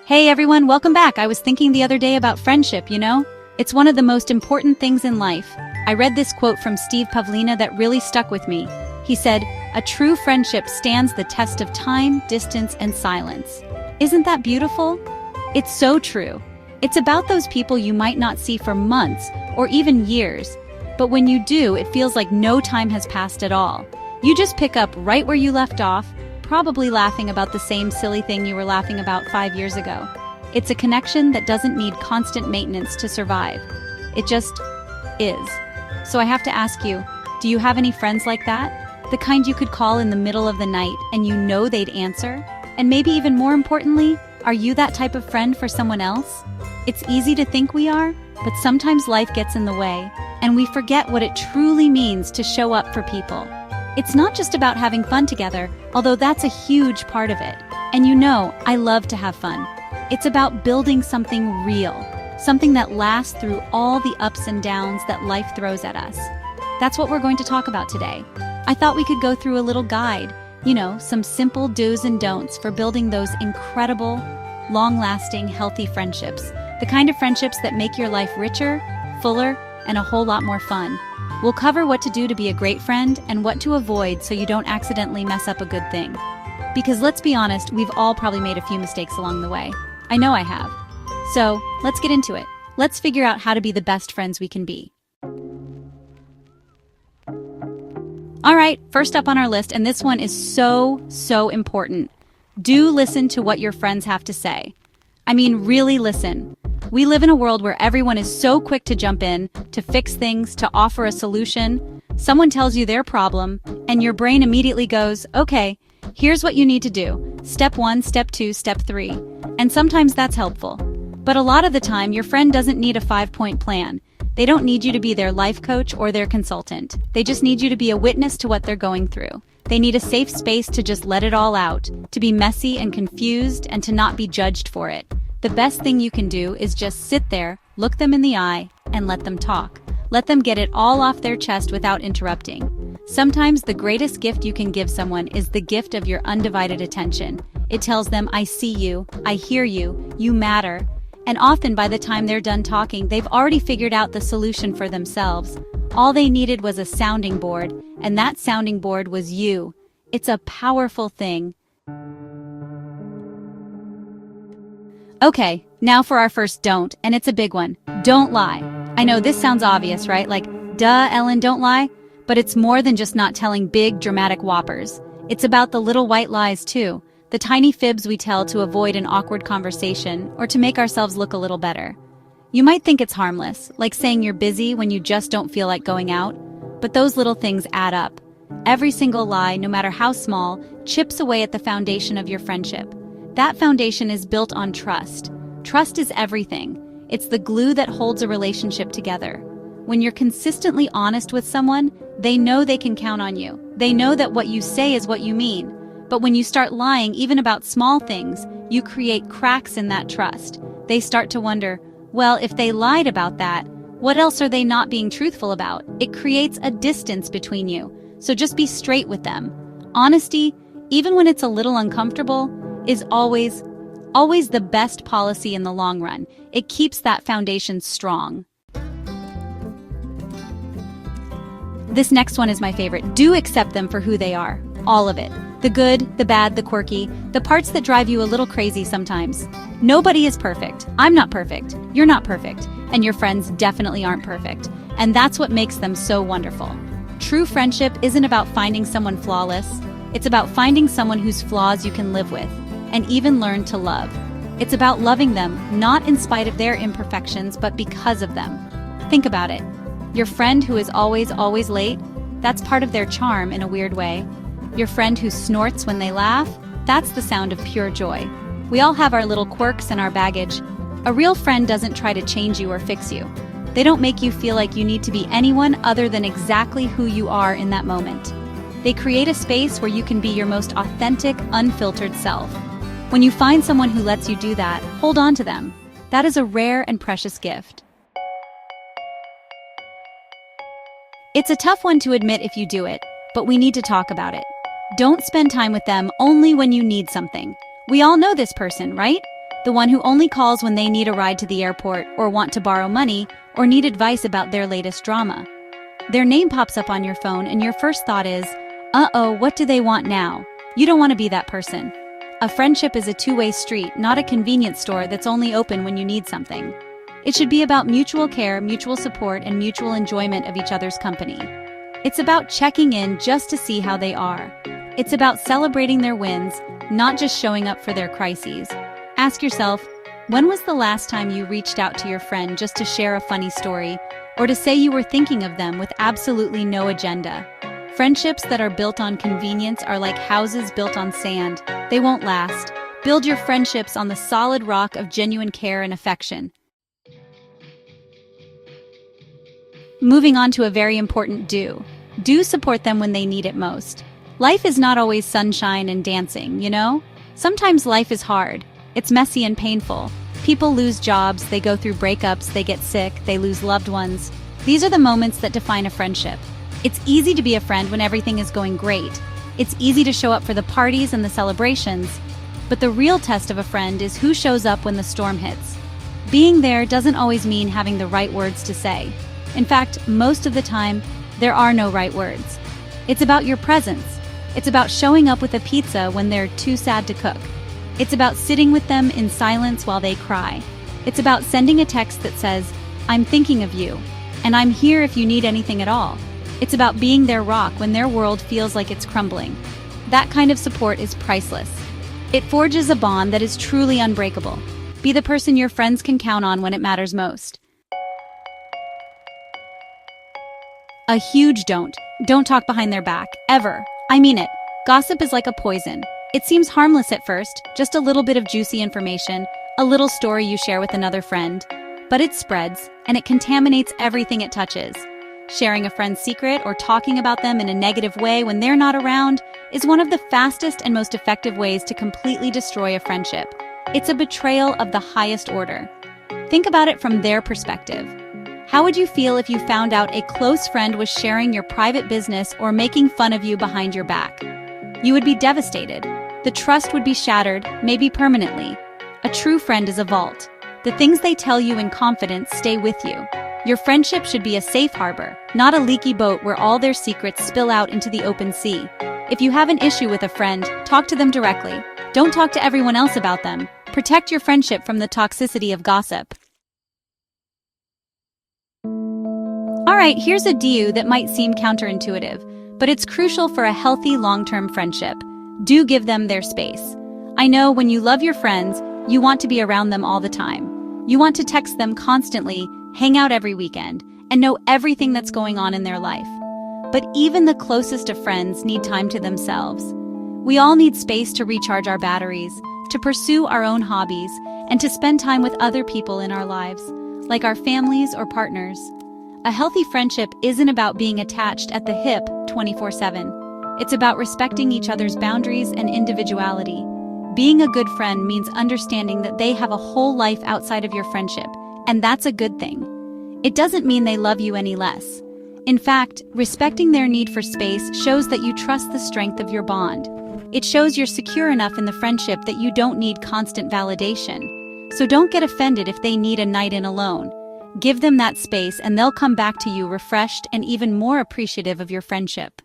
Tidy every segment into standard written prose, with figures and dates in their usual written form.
Hey everyone, welcome back. I was thinking the other day about friendship, It's one of the most important things in life. I read this quote from Steve Pavlina that really stuck with me. He said, "A true friendship stands the test of time, distance, and silence." Isn't that beautiful? It's so true. It's about those people you might not see for months or even years, but when you do, it feels like no time has passed at all. You just pick up right where you left off, probably laughing about the same silly thing you were laughing about 5 years ago. It's a connection that doesn't need constant maintenance to survive. It just is. So I have to ask you, do you have any friends like that? The kind you could call in the middle of the night and you know they'd answer? And maybe even more importantly, are you that type of friend for someone else? It's easy to think we are, but sometimes life gets in the way, and we forget what it truly means to show up for people. It's not just about having fun together, although that's a huge part of it. And I love to have fun. It's about building something real, something that lasts through all the ups and downs that life throws at us. That's what we're going to talk about today. I thought we could go through a little guide, some simple do's and don'ts for building those incredible, long-lasting, healthy friendships. The kind of friendships that make your life richer, fuller, and a whole lot more fun. We'll cover what to do to be a great friend and what to avoid so you don't accidentally mess up a good thing. Because let's be honest, we've all probably made a few mistakes along the way. I know I have. So, let's get into it. Let's figure out how to be the best friends we can be. Alright, first up on our list, and this one is so important. Do listen to what your friends have to say. I mean, really listen. We live in a world where everyone is so quick to jump in, to fix things, to offer a solution. Someone tells you their problem, and your brain immediately goes, okay, here's what you need to do. Step 1, step 2, step 3. And sometimes that's helpful. But a lot of the time, your friend doesn't need a 5-point plan. They don't need you to be their life coach or their consultant. They just need you to be a witness to what they're going through. They need a safe space to just let it all out, to be messy and confused and to not be judged for it. The best thing you can do is just sit there, look them in the eye, and let them talk. Let them get it all off their chest without interrupting. Sometimes the greatest gift you can give someone is the gift of your undivided attention. It tells them, I see you, I hear you, you matter. And often by the time they're done talking, they've already figured out the solution for themselves. All they needed was a sounding board, and that sounding board was you. It's a powerful thing. Okay, now for our first don't, and it's a big one. Don't lie. I know this sounds obvious, right? Like, duh, Ellen, don't lie. But it's more than just not telling big, dramatic whoppers. It's about the little white lies, too. The tiny fibs we tell to avoid an awkward conversation or to make ourselves look a little better. You might think it's harmless, like saying you're busy when you just don't feel like going out. But those little things add up. Every single lie, no matter how small, chips away at the foundation of your friendship. That foundation is built on trust. Trust is everything. It's the glue that holds a relationship together. When you're consistently honest with someone, they know they can count on you. They know that what you say is what you mean. But when you start lying, even about small things, you create cracks in that trust. They start to wonder, well, if they lied about that, what else are they not being truthful about? It creates a distance between you. So just be straight with them. Honesty, even when it's a little uncomfortable, is always the best policy in the long run. It keeps that foundation strong. This next one is my favorite. Do accept them for who they are. All of it. The good, the bad, the quirky, the parts that drive you a little crazy sometimes. Nobody is perfect. I'm not perfect. You're not perfect. And your friends definitely aren't perfect. And that's what makes them so wonderful. True friendship isn't about finding someone flawless. It's about finding someone whose flaws you can live with and even learn to love. It's about loving them, not in spite of their imperfections, but because of them. Think about it. Your friend who is always late, that's part of their charm in a weird way. Your friend who snorts when they laugh, that's the sound of pure joy. We all have our little quirks and our baggage. A real friend doesn't try to change you or fix you. They don't make you feel like you need to be anyone other than exactly who you are in that moment. They create a space where you can be your most authentic, unfiltered self. When you find someone who lets you do that, hold on to them. That is a rare and precious gift. It's a tough one to admit if you do it, but we need to talk about it. Don't spend time with them only when you need something. We all know this person, right? The one who only calls when they need a ride to the airport or want to borrow money or need advice about their latest drama. Their name pops up on your phone and your first thought is, uh-oh, what do they want now? You don't want to be that person. A friendship is a two-way street, not a convenience store that's only open when you need something. It should be about mutual care, mutual support, and mutual enjoyment of each other's company. It's about checking in just to see how they are. It's about celebrating their wins, not just showing up for their crises. Ask yourself, when was the last time you reached out to your friend just to share a funny story, or to say you were thinking of them with absolutely no agenda? Friendships that are built on convenience are like houses built on sand. They won't last. Build your friendships on the solid rock of genuine care and affection. Moving on to a very important do. Do support them when they need it most. Life is not always sunshine and dancing, you know? Sometimes life is hard. It's messy and painful. People lose jobs, they go through breakups, they get sick, they lose loved ones. These are the moments that define a friendship. It's easy to be a friend when everything is going great. It's easy to show up for the parties and the celebrations. But the real test of a friend is who shows up when the storm hits. Being there doesn't always mean having the right words to say. In fact, most of the time, there are no right words. It's about your presence. It's about showing up with a pizza when they're too sad to cook. It's about sitting with them in silence while they cry. It's about sending a text that says, "I'm thinking of you, and I'm here if you need anything at all." It's about being their rock when their world feels like it's crumbling. That kind of support is priceless. It forges a bond that is truly unbreakable. Be the person your friends can count on when it matters most. A huge don't. Don't talk behind their back, ever. I mean it. Gossip is like a poison. It seems harmless at first, just a little bit of juicy information, a little story you share with another friend. But it spreads, and it contaminates everything it touches. Sharing a friend's secret or talking about them in a negative way when they're not around is one of the fastest and most effective ways to completely destroy a friendship. It's a betrayal of the highest order. Think about it from their perspective. How would you feel if you found out a close friend was sharing your private business or making fun of you behind your back? You would be devastated. The trust would be shattered, maybe permanently. A true friend is a vault. The things they tell you in confidence stay with you. Your friendship should be a safe harbor, not a leaky boat where all their secrets spill out into the open sea. If you have an issue with a friend, talk to them directly. Don't talk to everyone else about them. Protect your friendship from the toxicity of gossip. Alright, here's a do that might seem counterintuitive, but it's crucial for a healthy long-term friendship. Do give them their space. I know when you love your friends, you want to be around them all the time. You want to text them constantly, hang out every weekend, and know everything that's going on in their life. But even the closest of friends need time to themselves. We all need space to recharge our batteries, to pursue our own hobbies, and to spend time with other people in our lives, like our families or partners. A healthy friendship isn't about being attached at the hip 24/7. It's about respecting each other's boundaries and individuality. Being a good friend means understanding that they have a whole life outside of your friendship, and that's a good thing. It doesn't mean they love you any less. In fact, respecting their need for space shows that you trust the strength of your bond. It shows you're secure enough in the friendship that you don't need constant validation. So don't get offended if they need a night in alone. Give them that space and they'll come back to you refreshed and even more appreciative of your friendship.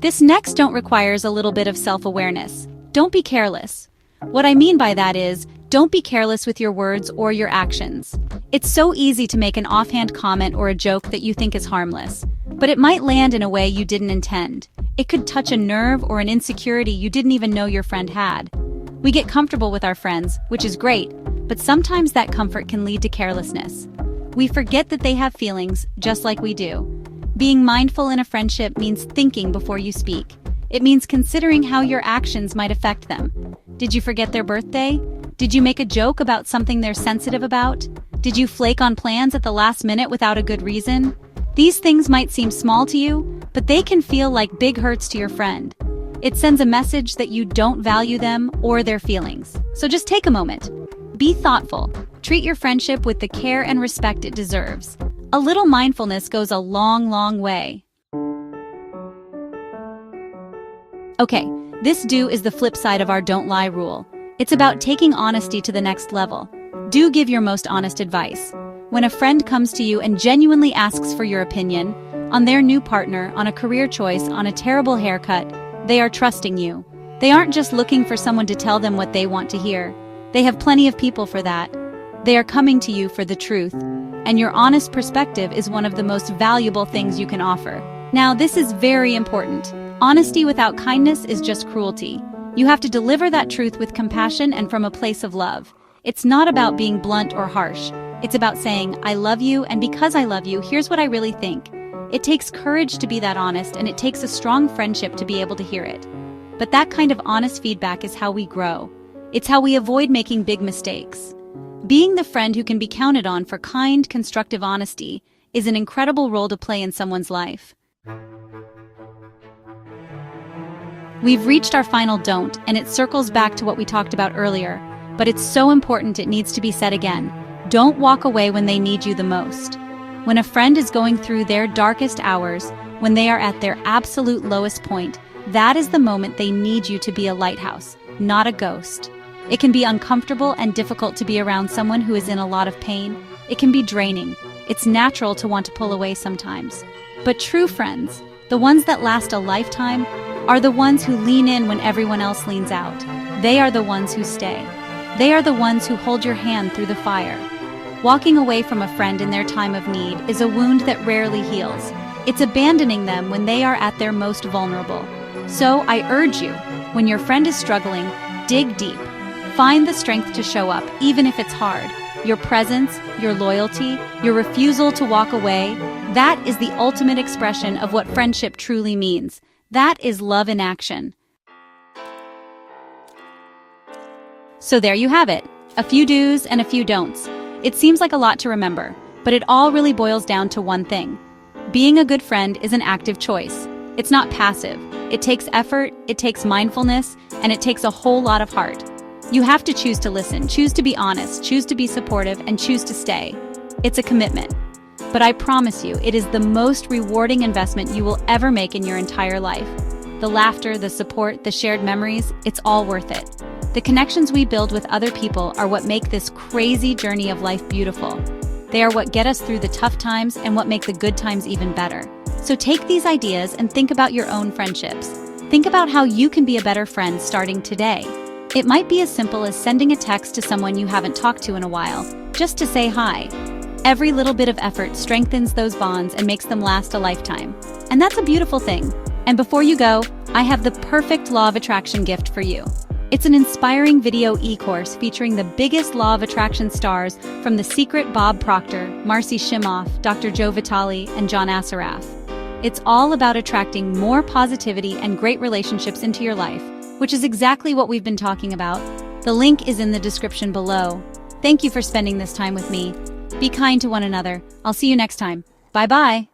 This next don't requires a little bit of self-awareness. Don't be careless. What I mean by that is, don't be careless with your words or your actions. It's so easy to make an offhand comment or a joke that you think is harmless, but it might land in a way you didn't intend. It could touch a nerve or an insecurity you didn't even know your friend had. We get comfortable with our friends, which is great, but sometimes that comfort can lead to carelessness. We forget that they have feelings just like we do. Being mindful in a friendship means thinking before you speak. It means considering how your actions might affect them. Did you forget their birthday? Did you make a joke about something they're sensitive about? Did you flake on plans at the last minute without a good reason? These things might seem small to you, but they can feel like big hurts to your friend. It sends a message that you don't value them or their feelings. So just take a moment. Be thoughtful. Treat your friendship with the care and respect it deserves. A little mindfulness goes a long, long way. Okay, This do is the flip side of our don't lie rule. It's about taking honesty to the next level. Do give your most honest advice. When a friend comes to you and genuinely asks for your opinion on their new partner, on a career choice, on a terrible haircut, they are trusting you. They aren't just looking for someone to tell them what they want to hear. They have plenty of people for that. They are coming to you for the truth, and your honest perspective is one of the most valuable things you can offer. Now, this is very important. Honesty without kindness is just cruelty. You have to deliver that truth with compassion and from a place of love. It's not about being blunt or harsh. It's about saying, I love you, and because I love you, here's what I really think. It takes courage to be that honest, and it takes a strong friendship to be able to hear it. But that kind of honest feedback is how we grow. It's how we avoid making big mistakes. Being the friend who can be counted on for kind, constructive honesty is an incredible role to play in someone's life. We've reached our final don't, and it circles back to what we talked about earlier, but it's so important it needs to be said again. Don't walk away when they need you the most. When a friend is going through their darkest hours, when they are at their absolute lowest point, that is the moment they need you to be a lighthouse, not a ghost. It can be uncomfortable and difficult to be around someone who is in a lot of pain. It can be draining. It's natural to want to pull away sometimes. But true friends, the ones that last a lifetime, are the ones who lean in when everyone else leans out. They are the ones who stay. They are the ones who hold your hand through the fire. Walking away from a friend in their time of need is a wound that rarely heals. It's abandoning them when they are at their most vulnerable. So I urge you, when your friend is struggling, dig deep. Find the strength to show up, even if it's hard. Your presence, your loyalty, your refusal to walk away, that is the ultimate expression of what friendship truly means. That is love in action. So there you have it. A few do's and a few don'ts. It seems like a lot to remember, but it all really boils down to one thing. Being a good friend is an active choice. It's not passive. It takes effort, it takes mindfulness, and it takes a whole lot of heart. You have to choose to listen, choose to be honest, choose to be supportive, and choose to stay. It's a commitment. But I promise you, it is the most rewarding investment you will ever make in your entire life. The laughter, the support, the shared memories, it's all worth it. The connections we build with other people are what make this crazy journey of life beautiful. They are what get us through the tough times and what make the good times even better. So take these ideas and think about your own friendships. Think about how you can be a better friend starting today. It might be as simple as sending a text to someone you haven't talked to in a while, just to say hi. Every little bit of effort strengthens those bonds and makes them last a lifetime. And that's a beautiful thing. And before you go, I have the perfect Law of Attraction gift for you. It's an inspiring video e-course featuring the biggest Law of Attraction stars from The Secret, Bob Proctor, Marcy Shimoff, Dr. Joe Vitale, and John Assaraf. It's all about attracting more positivity and great relationships into your life, which is exactly what we've been talking about. The link is in the description below. Thank you for spending this time with me. Be kind to one another. I'll see you next time. Bye-bye.